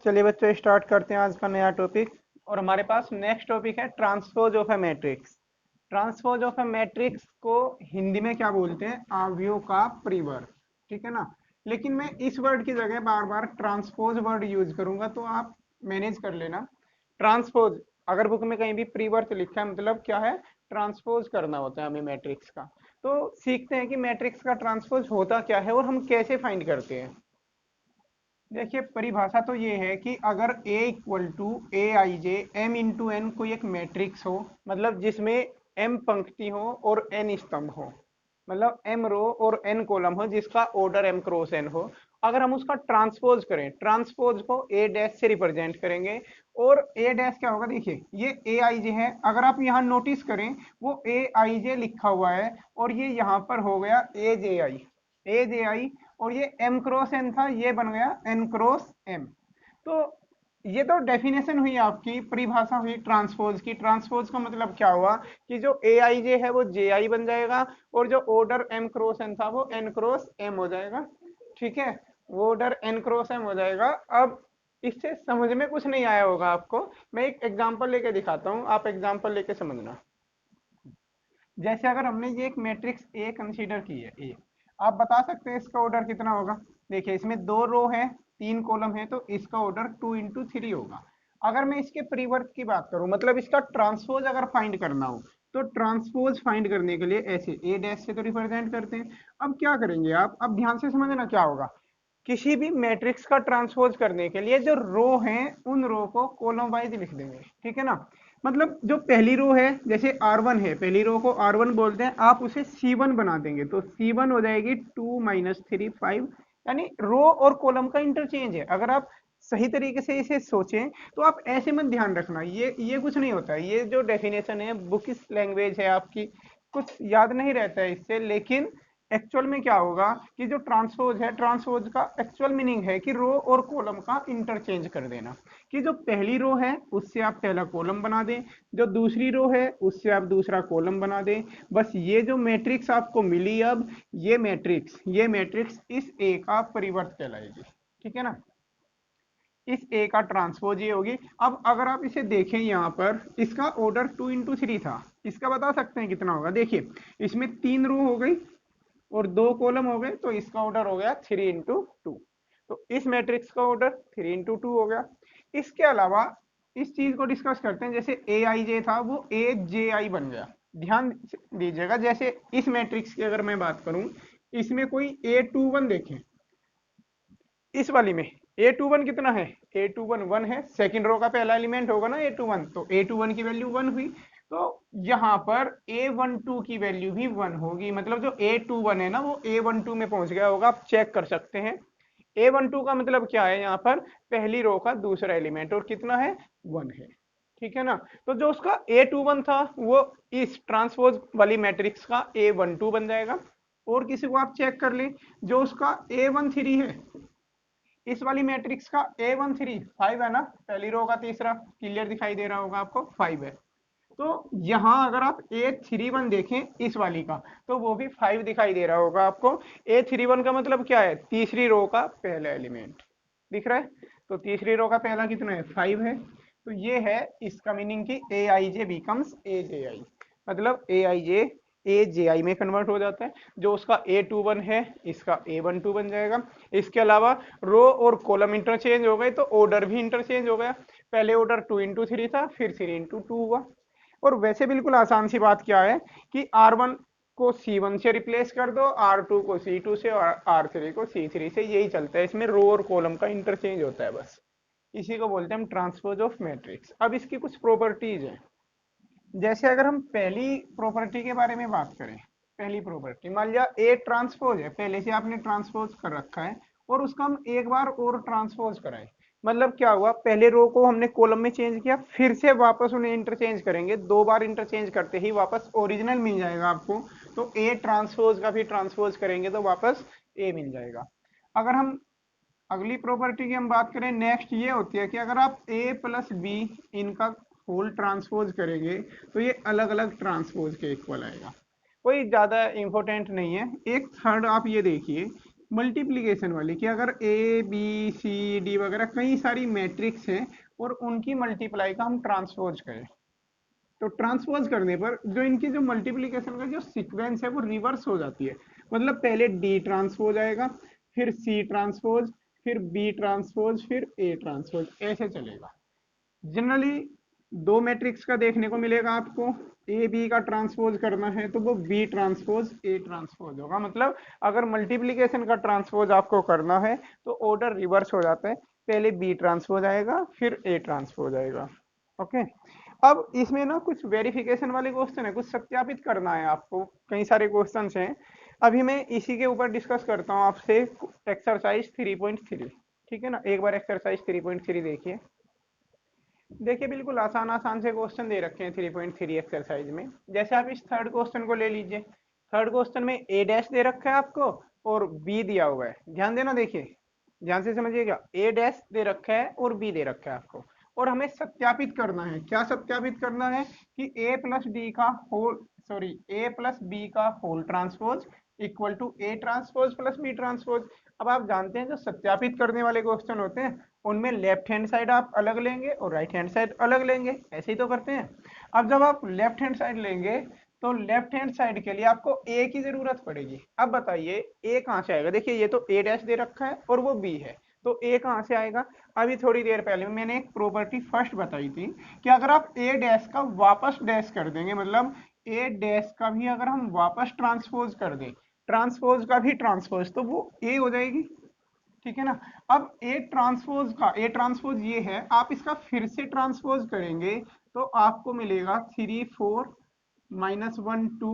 चलिए बच्चों स्टार्ट करते हैं आज का नया टॉपिक। और हमारे पास नेक्स्ट टॉपिक है transpose of A matrix. Transpose of A matrix को हिंदी में क्या बोलते हैं? आव्यूह का परिवर्त। ठीक है ना। लेकिन मैं इस वर्ड की जगह बार बार ट्रांसपोज वर्ड यूज करूंगा, तो आप मैनेज कर लेना। ट्रांसपोज अगर बुक में कहीं भी परिवर्त लिखा है मतलब क्या है? ट्रांसपोज करना होता है हमें मैट्रिक्स का। तो सीखते हैं कि मैट्रिक्स का ट्रांसपोज होता क्या है और हम कैसे फाइंड करते हैं। देखिए परिभाषा तो ये है कि अगर A equal to A I J M into N कोई एक मैट्रिक्स हो, मतलब जिसमें m पंक्ति हो और n स्तंभ हो, मतलब m रो और n कॉलम हो जिसका ऑर्डर m क्रॉस n हो। अगर हम उसका ट्रांसपोज करें, ट्रांसपोज को a डैश से रिप्रेजेंट करेंगे। और a डैश क्या होगा? देखिए ये ए आई जे है, अगर आप यहाँ नोटिस करें वो ए आई जे लिखा हुआ है और ये यहाँ पर हो गया ए जे आई। और ये m क्रॉस n था, ये बन गया n क्रॉस m। तो ये तो डेफिनेशन हुई, आपकी परिभाषा हुई ट्रांसपोज की। ट्रांसपोज का मतलब क्या हुआ कि जो ए आई जे है वो जे आई बन जाएगा और जो ऑर्डर m क्रॉस n था वो n क्रॉस m हो जाएगा। ठीक है, वो ऑर्डर n क्रॉस m हो जाएगा। अब इससे समझ में कुछ नहीं आया होगा आपको, मैं एक एग्जांपल लेके दिखाता हूँ, आप एग्जांपल लेके समझना। जैसे अगर हमने ये एक मैट्रिक्स ए कंसीडर की है ए, आप बता सकते हैं इसका ऑर्डर कितना होगा? देखिए इसमें 2 रो है, 3 कॉलम है, तो इसका ऑर्डर 2 इंटू 3 होगा। अगर मैं इसके परिवर्त की बात करूं, मतलब इसका ट्रांसपोज अगर फाइंड करना हो, तो ट्रांसपोज फाइंड करने के लिए ऐसे ए डैश से तो रिप्रेजेंट करते हैं। अब क्या करेंगे आप? अब ध्यान से समझना क्या होगा। किसी भी मैट्रिक्स का ट्रांसपोज करने के लिए जो रो हैं उन रो को कॉलम वाइज लिख देंगे। ठीक है ना। मतलब जो पहली रो है, जैसे R1 है, पहली रो को R1 बोलते हैं, आप उसे C1 बना देंगे तो C1 हो जाएगी 2 माइनस 3 5। यानी रो और कॉलम का इंटरचेंज है। अगर आप सही तरीके से इसे सोचें तो आप ऐसे मत ध्यान रखना, ये कुछ नहीं होता है। ये जो डेफिनेशन है बुक लैंग्वेज है आपकी, कुछ याद नहीं रहता है इससे। लेकिन एक्चुअल में क्या होगा कि जो ट्रांसपोज है, ट्रांसपोज का एक्चुअल मीनिंग है कि रो और कॉलम का इंटरचेंज कर देना। कि जो पहली रो है उससे आप पहला कॉलम बना दें, जो दूसरी रो है उससे आप दूसरा कॉलम बना दें। बस ये जो मैट्रिक्स आपको मिली, अब ये मैट्रिक्स इस ए का परिवर्त कहलाएगी। ठीक है ना। इस ए का ट्रांसपोज ये होगी। अब अगर आप इसे देखें, यहाँ पर इसका ऑर्डर 2 इंटू 3 था, इसका बता सकते हैं कितना होगा? देखिए इसमें 3 रो हो गई और 2 कॉलम हो गए, तो इसका ऑर्डर हो गया 3 इंटू 2। तो इस मैट्रिक्स का ऑर्डर 3 इंटू 2 हो गया। इसके अलावा इस चीज को डिस्कस करते हैं, जैसे ए आई जे था वो ए जे आई बन गया। ध्यान दीजिएगा, जैसे इस मैट्रिक्स की अगर मैं बात करूं, इसमें कोई A21 देखें, इस वाली में A21 कितना है? A21 1 है, सेकंड रो का पहला एलिमेंट होगा ना A21, तो A21 की वैल्यू 1 हुई। तो यहाँ पर A12 की वैल्यू भी 1 होगी, मतलब जो A21 है ना वो A12 में पहुंच गया होगा। आप चेक कर सकते हैं। A12 का मतलब क्या है? यहाँ पर पहली रो का दूसरा एलिमेंट, और कितना है? 1 है। ठीक है ना। तो जो उसका A21 था वो इस ट्रांसपोज वाली मैट्रिक्स का A12 बन जाएगा। और किसी को आप चेक कर लें, जो उसका A13 है, इस वाली मैट्रिक्स का A13 5 है ना, पहली रो का तीसरा, क्लियर दिखाई दे रहा होगा आपको, 5 है। तो यहाँ अगर आप A31 देखें इस वाली का, तो वो भी 5 दिखाई दे रहा होगा आपको। A31 का मतलब क्या है? तीसरी रो का पहला एलिमेंट दिख रहा है। तो तीसरी रो का पहला कितना है? 5 है। तो ये है इसका मीनिंग कि ए आई जे बिकम्स ए जे आई, मतलब ए आई जे ए जे आई में कन्वर्ट हो जाता है। जो उसका A21 है इसका A12 बन जाएगा। इसके अलावा रो और कॉलम इंटरचेंज हो गए तो ऑर्डर भी इंटरचेंज हो गया। पहले ऑर्डर 2 इंटू 3 था, फिर 3 इंटू 2 हुआ। और वैसे बिल्कुल आसान सी बात क्या है कि R1 को C1 से रिप्लेस कर दो, R2 को C2 से और R3 को C3 से, यही चलता है। इसमें रो और कॉलम का इंटरचेंज होता है बस। इसी को बोलते हैं हम ट्रांसपोज ऑफ मैट्रिक्स। अब इसकी कुछ प्रॉपर्टीज हैं। जैसे अगर हम पहली प्रॉपर्टी के बारे में बात करें, पहली प्रॉपर्टी मान लिया ए ट्रांसपोज है, पहले से आपने ट्रांसपोज कर रखा है और उसका हम एक बार और ट्रांसपोज कराएं। मतलब क्या हुआ? पहले रो को हमने कॉलम में चेंज किया, फिर से वापस उन्हें इंटरचेंज करेंगे, 2 बार इंटरचेंज करते ही वापस ओरिजिनल मिल जाएगा आपको। तो ए ट्रांसपोज का भी ट्रांसपोज करेंगे तो वापस ए मिल जाएगा। अगर हम अगली प्रॉपर्टी की हम बात करें, नेक्स्ट ये होती है कि अगर आप a प्लस बी इनका होल ट्रांसपोज करेंगे तो ये अलग अलग ट्रांसपोज के इक्वल आएगा। कोई ज़्यादा इंपॉर्टेंट नहीं है। एक थर्ड आप ये देखिए मल्टीप्लीकेशन वाली, कि अगर ए बी सी डी वगैरह कई सारी मैट्रिक्स हैं और उनकी मल्टीप्लाई का हम ट्रांसपोज करें, तो ट्रांसपोज करने पर जो इनकी जो मल्टीप्लीकेशन का जो सीक्वेंस है वो रिवर्स हो जाती है। मतलब पहले डी ट्रांसपोज आएगा, फिर सी ट्रांसपोज, फिर बी ट्रांसपोज, फिर ए ट्रांसपोज, ऐसे चलेगा। जनरली दो मैट्रिक्स का देखने को मिलेगा आपको, ए बी का ट्रांसपोज करना है तो वो बी ट्रांसपोज ए ट्रांसपोज होगा। मतलब अगर मल्टीप्लीकेशन का ट्रांसपोज आपको करना है तो ऑर्डर रिवर्स हो जाता है, पहले बी ट्रांसपोज आएगा फिर ए ट्रांसपोज आएगा। ओके, अब इसमें ना कुछ वेरिफिकेशन वाले क्वेश्चन है, कुछ सत्यापित करना है आपको, कई सारे क्वेश्चन हैं। अभी मैं इसी के ऊपर डिस्कस करता हूँ आपसे, एक्सरसाइज 3.3। ठीक है ना, एक बार एक्सरसाइज 3.3 देखिए। देखिए बिल्कुल आसान आसान से क्वेश्चन दे रखे हैं 3.3 एक्सरसाइज में। जैसे आप इस थर्ड क्वेश्चन को ले लीजिए। थर्ड क्वेश्चन में ए डैश दे रखा है आपको और बी दिया हुआ है, ध्यान देना, देखिए ध्यान से समझिएगा। ए डैश दे रखा है और बी दे रखा है आपको, और हमें सत्यापित करना है। क्या सत्यापित करना है? कि ए प्लस डी का whole, sorry, A plus B का whole transpose equal to A transpose plus B transpose. अब आप जानते हैं जो सत्यापित करने वाले क्वेश्चन होते हैं उनमें लेफ्ट हैंड साइड आप अलग लेंगे और राइट हैंड साइड अलग लेंगे, ऐसे ही तो करते हैं। अब जब आप लेफ्ट हैंड साइड लेंगे तो लेफ्ट हैंड साइड के लिए आपको ए की जरूरत पड़ेगी। अब बताइए ए कहाँ से आएगा? देखिए ये तो ए डैश दे रखा है और वो बी है, तो ए कहाँ से आएगा? अभी थोड़ी देर पहले मैंने एक प्रॉपर्टी फर्स्ट बताई थी कि अगर आप ए डैश का वापस डैश कर देंगे, मतलब ए डैश का भी अगर हम वापस ट्रांसपोज कर दें, ट्रांसपोज का भी ट्रांसपोज, तो वो ए हो जाएगी। ठीक है ना। अब ए ट्रांसपोज का, ए ट्रांसपोज ये है, आप इसका फिर से ट्रांसपोज करेंगे तो आपको मिलेगा 3 4 -1 2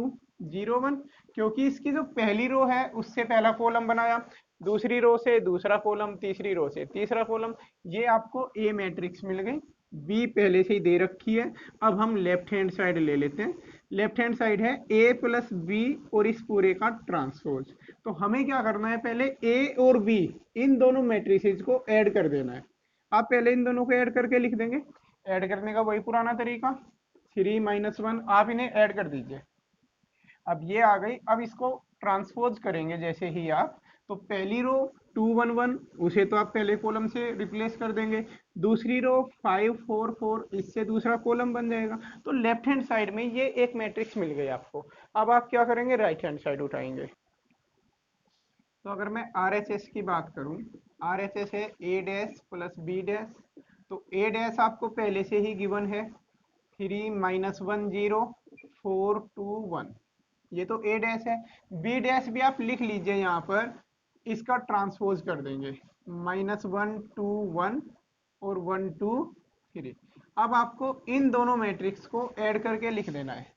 0 1, क्योंकि इसकी जो पहली रो है उससे पहला कॉलम बनाया, दूसरी रो से दूसरा कॉलम, तीसरी रो से तीसरा कॉलम, ये आपको ए मैट्रिक्स मिल गई। बी पहले से ही दे रखी है। अब हम लेफ्ट हैंड साइड ले लेते हैं। लेफ्ट हैंड साइड है ए प्लस बी और इस पूरे का ट्रांसपोज। तो हमें क्या करना है? पहले ए और बी इन दोनों मैट्रिसेस को ऐड कर देना है। आप पहले इन दोनों को ऐड करके लिख देंगे। ऐड करने का वही पुराना तरीका, 3 -1, आप इन्हें ऐड कर दीजिए। अब ये आ गई। अब इसको ट्रांसपोज करेंगे जैसे ही आप, तो पहली रो 2 1 1, उसे तो आप पहले कॉलम से रिप्लेस कर देंगे। दूसरी रो 5 4 4, इससे दूसरा कॉलम बन जाएगा। तो लेफ्ट हैंड साइड में ये एक मैट्रिक्स मिल गई आपको। अब आप क्या करेंगे? राइट हैंड साइड उठाएंगे। तो अगर मैं RHS की बात करूं, RHS है ए डैश प्लस बी डैश। तो ए डैश आपको पहले से ही गिवन है, 3 -1 0 4 2 1, ये तो ए डैश है। बी डैश भी आप लिख लीजिए यहाँ पर, इसका ट्रांसपोज कर देंगे, -1 2 1 और 1 2 3। अब आपको इन दोनों मैट्रिक्स को ऐड करके लिख देना है।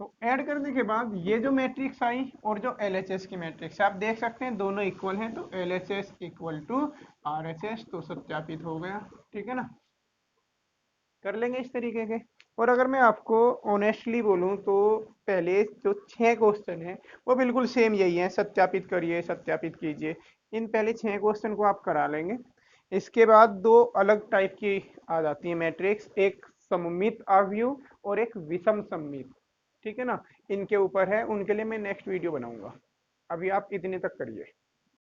तो ऐड करने के बाद ये जो मैट्रिक्स आई और जो LHS की मैट्रिक्स है, आप देख सकते हैं दोनों इक्वल हैं, तो LHS इक्वल टू RHS, तो सत्यापित हो गया। ठीक है ना, कर लेंगे इस तरीके के। और अगर मैं आपको ऑनेस्टली बोलूं तो पहले जो 6 क्वेश्चन हैं वो बिल्कुल सेम यही हैं, सत्यापित करिए सत्यापित कीजिए। इन पहले 6 क्वेश्चन को आप करा लेंगे। इसके बाद दो अलग टाइप की आ जाती है मैट्रिक्स, एक सममित अवयव और एक विषम सममित। ठीक है ना, इनके ऊपर है, उनके लिए मैं नेक्स्ट वीडियो बनाऊंगा। अभी आप इतने तक करिए।